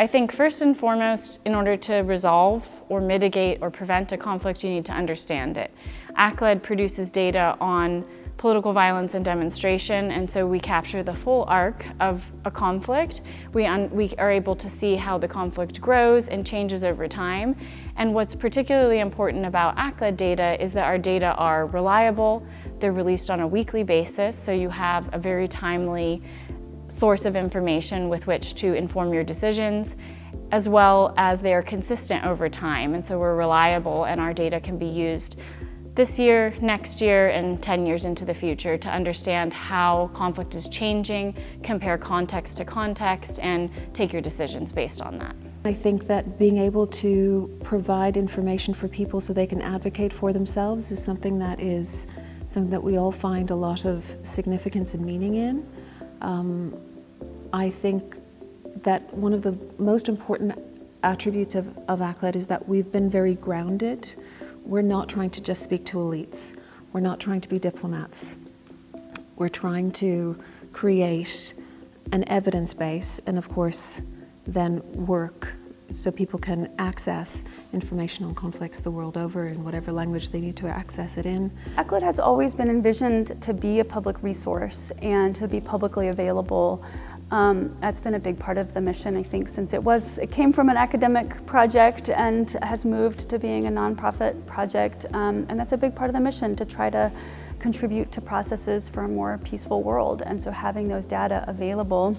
I think first and foremost, in order to resolve or mitigate or prevent a conflict, you need to understand it. ACLED produces data on political violence and demonstration, and so we capture the full arc of a conflict. We are able to see how the conflict grows and changes over time. And what's particularly important about ACLED data is that our data are reliable, they're released on a weekly basis, so you have a very timely source of information with which to inform your decisions, as well as they are consistent over time. And so we're reliable, and our data can be used this year, next year, and 10 years into the future to understand how conflict is changing, compare context to context, and take your decisions based on that. I think that being able to provide information for people so they can advocate for themselves is something that we all find a lot of significance and meaning in. I think that one of the most important attributes of ACLED is that we've been very grounded. We're not trying to just speak to elites. We're not trying to be diplomats. We're trying to create an evidence base and, of course, then work so people can access information on conflicts the world over in whatever language they need to access it in. ACLED has always been envisioned to be a public resource and to be publicly available. That's been a big part of the mission, I think, since it came from an academic project and has moved to being a nonprofit project. And that's a big part of the mission, to try to contribute to processes for a more peaceful world. And so having those data available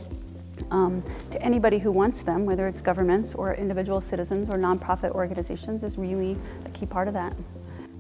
to anybody who wants them, whether it's governments or individual citizens or nonprofit organizations, is really a key part of that.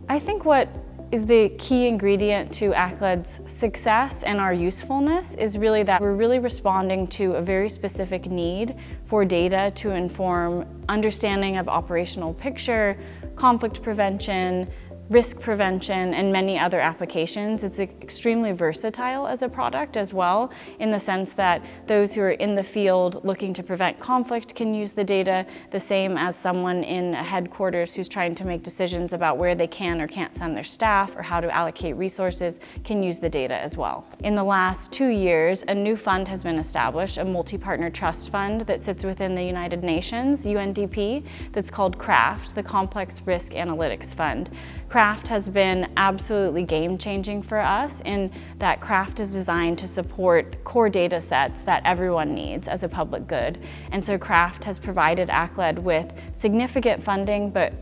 I think what is the key ingredient to ACLED's success and our usefulness is really that we're really responding to a very specific need for data to inform understanding of operational picture, conflict prevention, risk prevention, and many other applications. It's extremely versatile as a product as well, in the sense that those who are in the field looking to prevent conflict can use the data, the same as someone in a headquarters who's trying to make decisions about where they can or can't send their staff or how to allocate resources can use the data as well. In the last 2 years, a new fund has been established, a multi-partner trust fund that sits within the United Nations, UNDP, that's called CRAFT, the Complex Risk Analytics Fund. CRAFT has been absolutely game-changing for us in that CRAFT is designed to support core data sets that everyone needs as a public good. And so CRAFT has provided ACLED with significant funding, but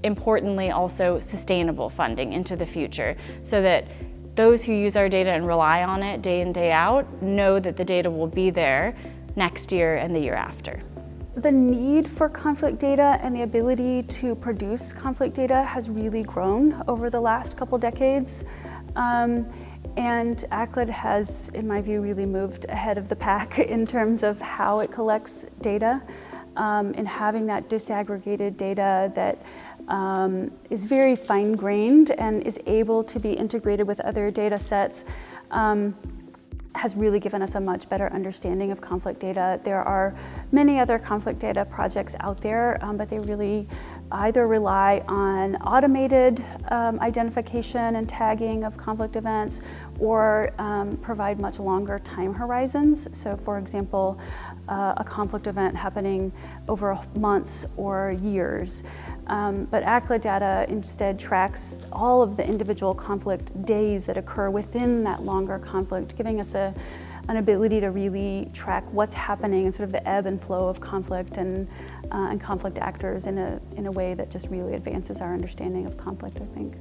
importantly also sustainable funding into the future, so that those who use our data and rely on it day in, day out know that the data will be there next year and the year after. The need for conflict data and the ability to produce conflict data has really grown over the last couple decades. And ACLED has, in my view, really moved ahead of the pack in terms of how it collects data, and having that disaggregated data that is very fine-grained and is able to be integrated with other data sets. Has really given us a much better understanding of conflict data. There are many other conflict data projects out there, but they really either rely on automated identification and tagging of conflict events, or provide much longer time horizons. So for example, a conflict event happening over months or years. But ACLED data instead tracks all of the individual conflict days that occur within that longer conflict, giving us an ability to really track what's happening and sort of the ebb and flow of conflict and conflict actors in a way that just really advances our understanding of conflict, I think.